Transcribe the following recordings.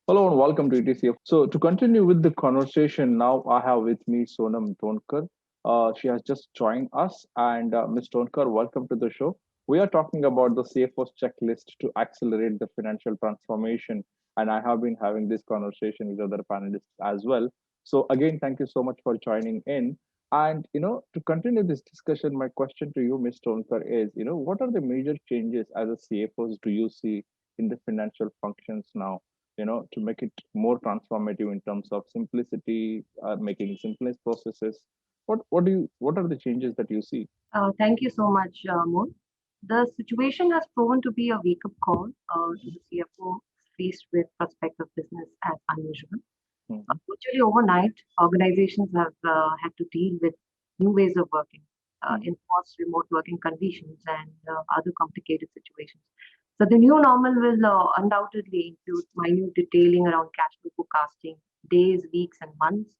Hello and welcome to ETCF. So to continue with the conversation, now I have with me Sonam Donkar. She has just joined us, and Ms. Donkar, welcome to the show. We are talking about the CFO's checklist to accelerate the financial transformation, and I have been having this conversation with other panelists as well. So again, thank you so much for joining in. And to continue this discussion, my question to you, Ms. Donkar, is what are the major changes as a CFOs do you see in the financial functions now? To make it more transformative in terms of simplicity, making simplest processes. What are the changes that you see? Thank you so much, Moon. The situation has proven to be a wake-up call to the CFO faced with prospective business as unusual. Mhm. Virtually overnight, organizations have had to deal with new ways of working, Mhm. enforced remote working conditions, and other complicated situations. So the new normal will undoubtedly include minute detailing around cash flow forecasting, days, weeks, and months,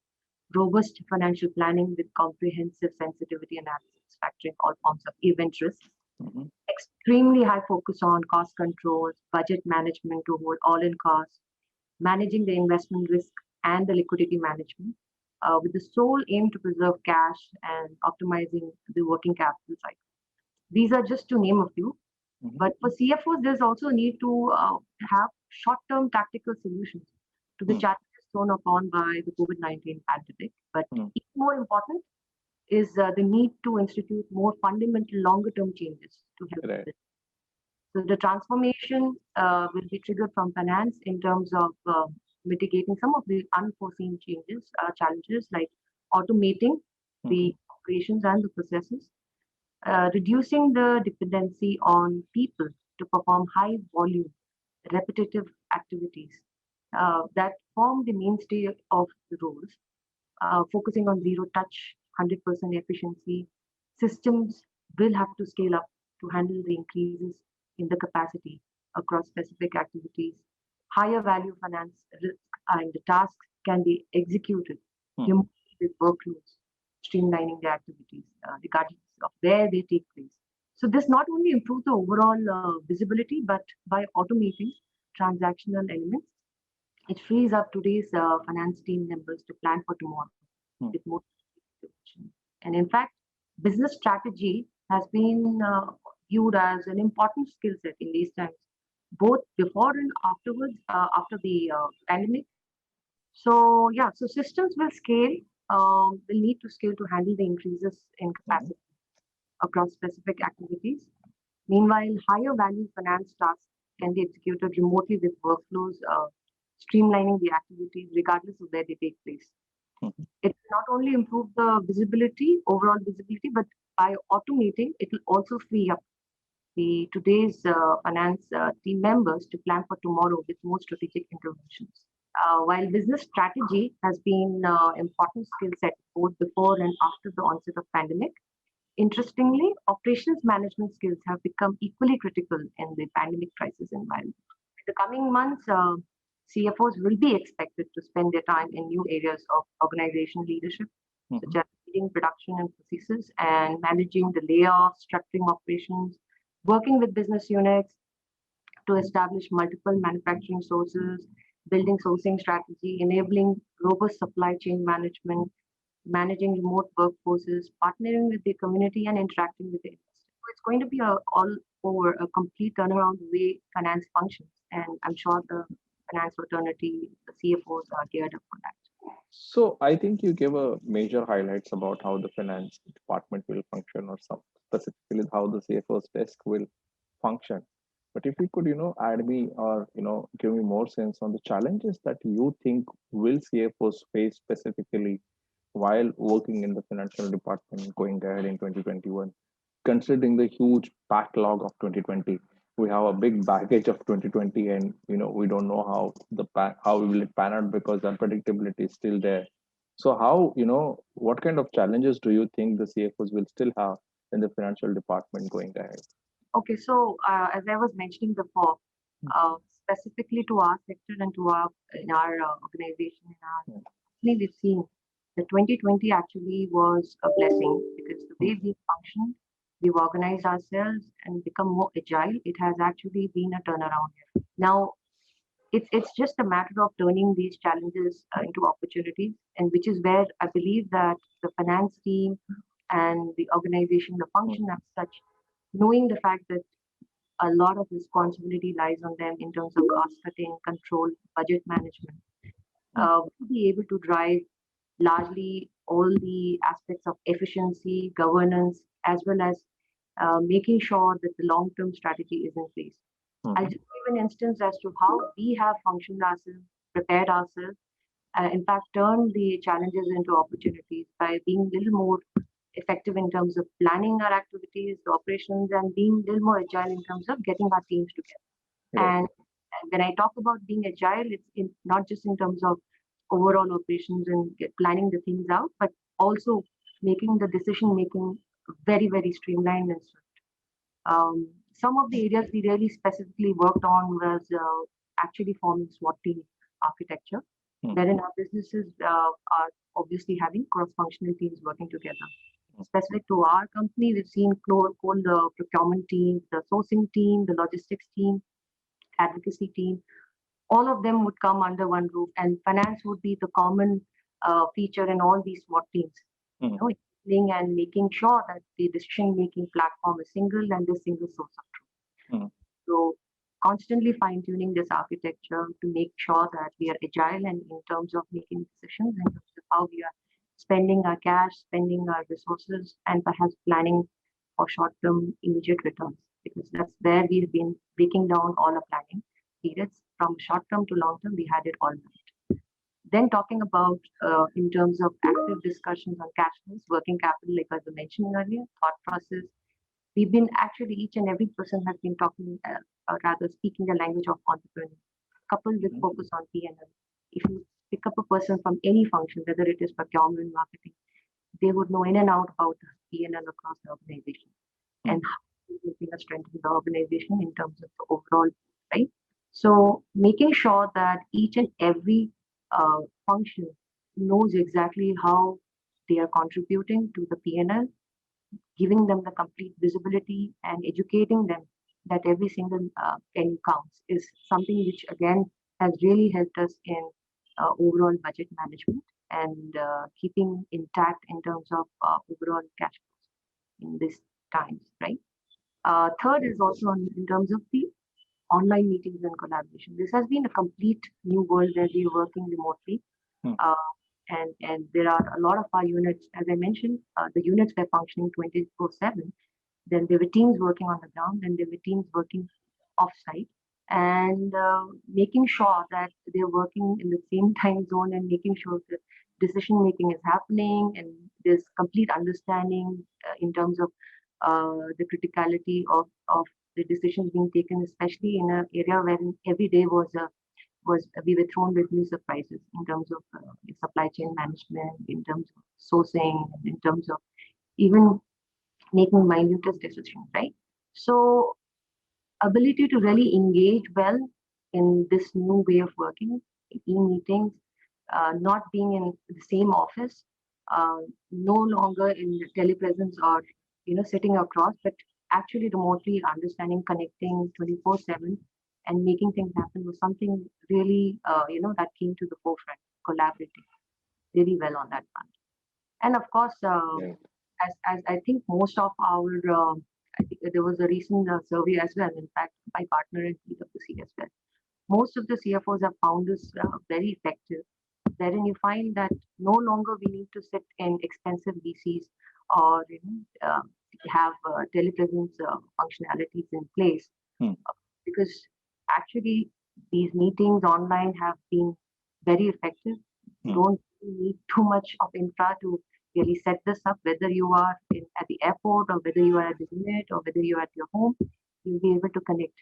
robust financial planning with comprehensive sensitivity analysis factoring all forms of event risks, Mhm. extremely high focus on cost controls, budget management to hold all-in costs, managing the investment risk and the liquidity management, with the sole aim to preserve cash and optimizing the working capital cycle. These are just to name a few. Mhm. But for CFOs, there's also a need to have short-term tactical solutions to the Mhm. challenges thrown upon by the COVID-19 pandemic. But Mhm. even more important is the need to institute more fundamental longer-term changes to help the Right. business. So the transformation will be triggered from finance in terms of mitigating some of the unforeseen changes, challenges like automating Mhm. the operations and the processes, reducing the dependency on people to perform high volume, repetitive activities that form the mainstay of the roles, focusing on zero touch, 100% efficiency. Systems will have to scale up to handle the increases in the capacity across specific activities. Higher value finance risk and the tasks can be executed Mhm. remotely with workloads, streamlining the activities regardless of where they take place. So this not only improves the overall visibility, but by automating transactional elements, it frees up today's finance team members to plan for tomorrow with Mhm. more direction. And in fact, business strategy has been viewed as an important skill set in these times, both before and afterwards, after the pandemic. So yeah, so systems will scale, will need to scale to handle the increases in Mhm. capacity across specific activities. Meanwhile, higher value finance tasks can be executed remotely with workflows, streamlining the activities regardless of where they take place. Mhm. It will not only improve the visibility, overall visibility, but by automating, it will also free up the today's finance team members to plan for tomorrow with more strategic interventions. While business strategy has been important skill set both before and after the onset of pandemic, interestingly, operations management skills have become equally critical in the pandemic crisis environment. In the coming months, CFOs will be expected to spend their time in new areas of organization leadership, such Mhm. as leading production and processes and managing the layoffs, structuring operations, working with business units to establish multiple manufacturing sources, building sourcing strategy, enabling robust supply chain management, managing remote workforces, partnering with the community, and interacting with the industry. So it's going to be all over a complete turnaround the way finance functions, and I'm sure the finance fraternity, the CFOs are geared up for that. So I think you gave a major highlights about how the finance department will function, or some specifically how the CFO's desk will function. But if you could, add me or give me more sense on the challenges that you think will CFOs face specifically while working in the financial department going ahead in 2021, considering the huge backlog of 2020. We have a big baggage of 2020, and we don't know how will it pan out because unpredictability is still there. So how, what kind of challenges do you think the CFOs will still have in the financial department going ahead? Okay, so as I was mentioning before, specifically to our sector and to our in our organization in our Hmm. company, we've seen that 2020 actually was a blessing because the way we functioned, we've organized ourselves and become more agile. It has actually been a turnaround. Now, it's just a matter of turning these challenges into opportunities, and which is where I believe that the finance team and the organization, the function as such, knowing the fact that a lot of responsibility lies on them in terms of cost cutting, control, budget management, will be able to drive largely all the aspects of efficiency, governance, as well as making sure that the long-term strategy is in place. I'll just give an instance as to how we have functioned ourselves, prepared ourselves, in fact, turn the challenges into opportunities by being a little more effective in terms of planning our activities, the operations, and being a little more agile in terms of getting our teams together. Right. And when I talk about being agile, it's not just in terms of overall operations and planning the things out, but also making the decision making very, very streamlined and swift. Some of the areas we really specifically worked on was actually forming SWOT team architecture, wherein our businesses are obviously having cross-functional teams working together. Specific to our company, we've seen called the procurement team, the sourcing team, the logistics team, advocacy team. All of them would come under one roof, and finance would be the common feature in all these SWOT teams. You know, and making sure that the decision-making platform is single and the single source of truth. So constantly fine-tuning this architecture to make sure that we are agile and in terms of making decisions, in terms of how we are spending our cash, spending our resources, and perhaps planning for short-term immediate returns. Because that's where we've been breaking down all our planning periods from short-term to long-term. We had it all right. Then talking about in terms of active discussions on cash flows, working capital, like I was mentioning earlier, thought process. We've been actually each and every person has been talking, or rather speaking the language of entrepreneurs, coupled with focus on P&L. If you pick up a person from any function, whether it is procurement, marketing, they would know in and out about the P&L across the organization and how it's helping us strengthen the organization in terms of the overall, right? So making sure that each and every function knows exactly how they are contributing to the P&L, giving them the complete visibility and educating them that every single penny counts is something which again has really helped us in overall budget management and keeping intact in terms of overall cash flows in these times, right? Third is also in terms of the online meetings and collaboration. This has been a complete new world where we are working remotely. Uh, and there are a lot of our units, as I mentioned, the units were functioning 24/7. Then there were teams working on the ground, and there were teams working off-site, and making sure that they're working in the same time zone and making sure that decision making is happening and there's complete understanding in terms of the criticality of the decisions being taken, especially in an area where every day was we were thrown with new surprises in terms of supply chain management, in terms of sourcing, in terms of even making minutest decisions, right? So ability to really engage well in this new way of working, e-meetings, not being in the same office, no longer in telepresence or sitting across, but actually remotely understanding, connecting 24/7, and making things happen was something really that came to the forefront, collaborating really well on that front. And of course, as I think most of our, I think there was a recent survey as well, in fact, by partner in PwC as well. Most of the CFOs have found this very effective, wherein you find that no longer we need to sit in expensive VCs or have telepresence functionalities in place, because actually these meetings online have been very effective. You don't need too much of infra to really set this up, whether you are at the airport or whether you are at the unit or whether you are at your home, you'll be able to connect,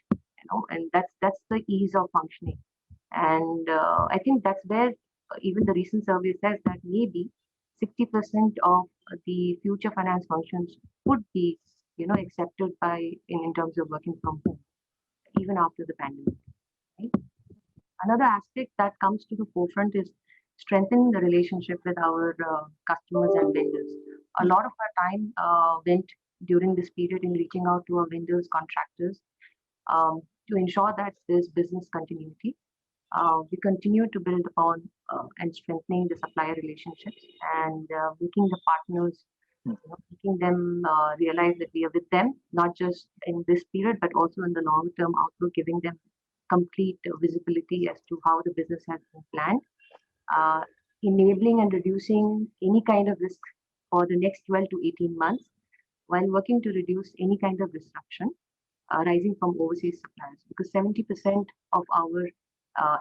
and that's the ease of functioning. And I think that's where even the recent survey says that maybe 60% of the future finance functions would be, accepted by in terms of working from home, even after the pandemic. Right? Another aspect that comes to the forefront is strengthening the relationship with our customers and vendors. A lot of our time went during this period in reaching out to our vendors, contractors, to ensure that there's business continuity. We continue to build upon and strengthening the supplier relationships and making the partners, making them realize that we are with them, not just in this period, but also in the long-term outlook, giving them complete visibility as to how the business has been planned, uh, enabling and reducing any kind of risk for the next 12 to 18 months while working to reduce any kind of disruption arising from overseas suppliers, because 70% of our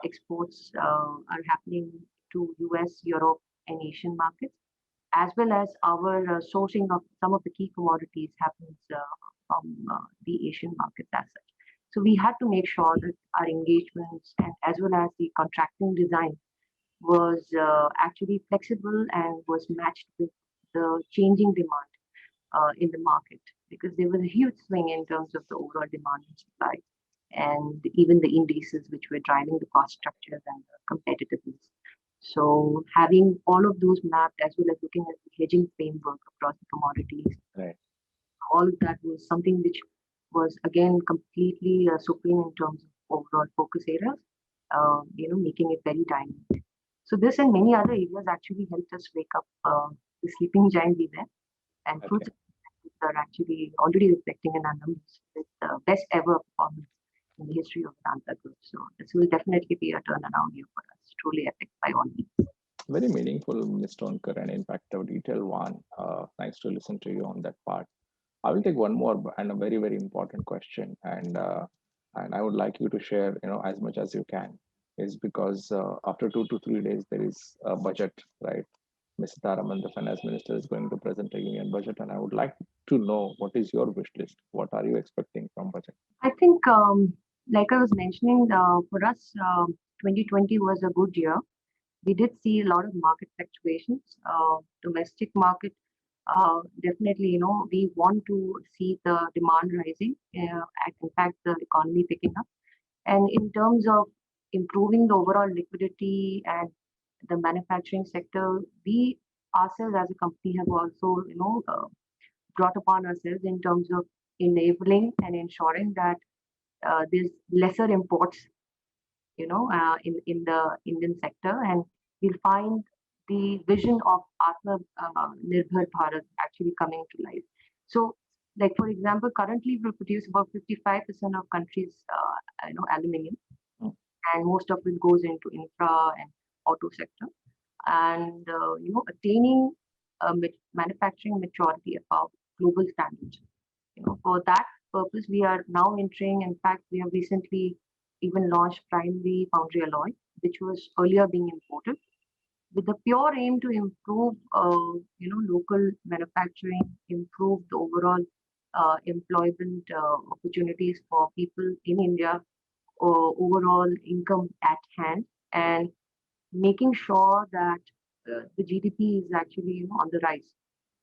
exports are happening to US, Europe, and Asian markets, as well as our sourcing of some of the key commodities happens from the Asian markets as such. So we had to make sure that our engagements and as well as the contracting design was actually flexible and was matched with the changing demand in the market, because there was a huge swing in terms of the overall demand and supply and even the indices which were driving the cost structures and the competitiveness. So having all of those mapped as well as looking at the hedging framework across the commodities, Right. all of that was something which was again completely supreme in terms of overall focus areas, making it very dynamic. So this and many other areas actually helped us wake up the sleeping giant we were, and fruits Okay. are actually already reflecting in our numbers with the best ever performance in the history of Vedanta Group. So this will definitely be a turnaround year for us. Truly epic by all means. Very meaningful, Ms. Tonker, and in fact, a detailed one. Nice to listen to you on that part. I will take one more and a very, very important question, and I would like you to share, as much as you can, is because after 2 to 3 days there is a budget, right? Ms. Taraman, the finance minister, is going to present a union budget, and I would like to know what is your wish list. What are you expecting from budget? I think, like I was mentioning, for us, 2020 was a good year. We did see a lot of market fluctuations. Domestic market, definitely, we want to see the demand rising, and in fact, the economy picking up. And in terms of improving the overall liquidity and the manufacturing sector, we ourselves as a company have also, brought upon ourselves in terms of enabling and ensuring that there's lesser imports, in the Indian sector, and we'll find the vision of Atma Nirbhar Bharat actually coming to life. So, like for example, currently we produce about 55% of countries, aluminium, Mm. and most of it goes into infra and auto sector, and attaining manufacturing maturity above global standards. For that purpose, we are now entering. In fact, we have recently even launched primary foundry alloy, which was earlier being imported, with the pure aim to improve, local manufacturing, improve the overall employment opportunities for people in India, overall income at hand, and making sure that the GDP is actually on the rise.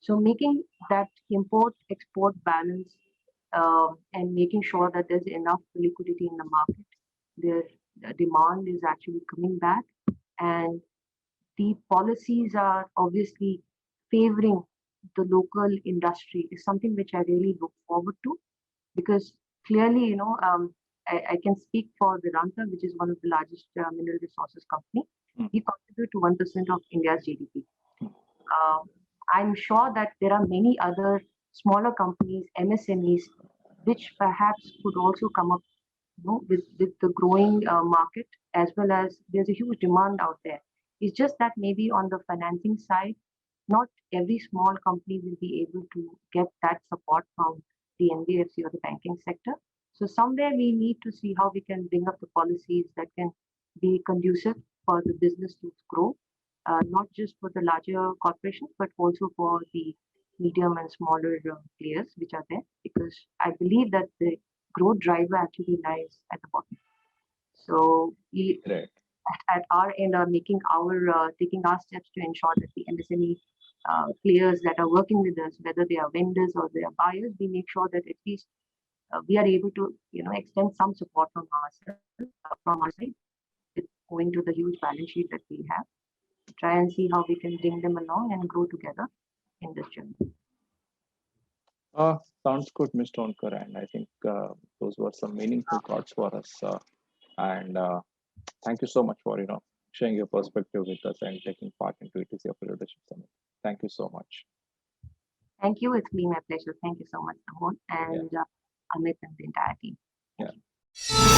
So making that import-export balance, and making sure that there's enough liquidity in the market, the demand is actually coming back, and the policies are obviously favoring the local industry is something which I really look forward to, because clearly, I can speak for Vedanta, which is one of the largest mineral resources company. Mm. We contribute to 1% of India's GDP. Uh, I'm sure that there are many other smaller companies, MSMEs, which perhaps could also come up, with the growing market, as well as there's a huge demand out there. It's just that maybe on the financing side, not every small company will be able to get that support from the NBFC or the banking sector. So somewhere we need to see how we can bring up the policies that can be conducive for the business to grow, not just for the larger corporations, but also for the medium and smaller players which are there, because I believe that the growth driver actually lies at the bottom. So we Right. at our end are making our taking our steps to ensure that the MSME players that are working with us, whether they are vendors or they are buyers, we make sure that at least we are able to extend some support from ourselves, from our side, with owing to the huge balance sheet that we have, try and see how we can bring them along and grow together in this journey. Sounds good, Ms. Tonker, and I think those were some meaningful thoughts for us. And Thank you so much for sharing your perspective with us and taking part into ETC of Leadership Summit. Thank you so much. Thank you. It's been my pleasure. Thank you so much, Ramon Yeah, and Amit and the entire team. yeah. Thank you.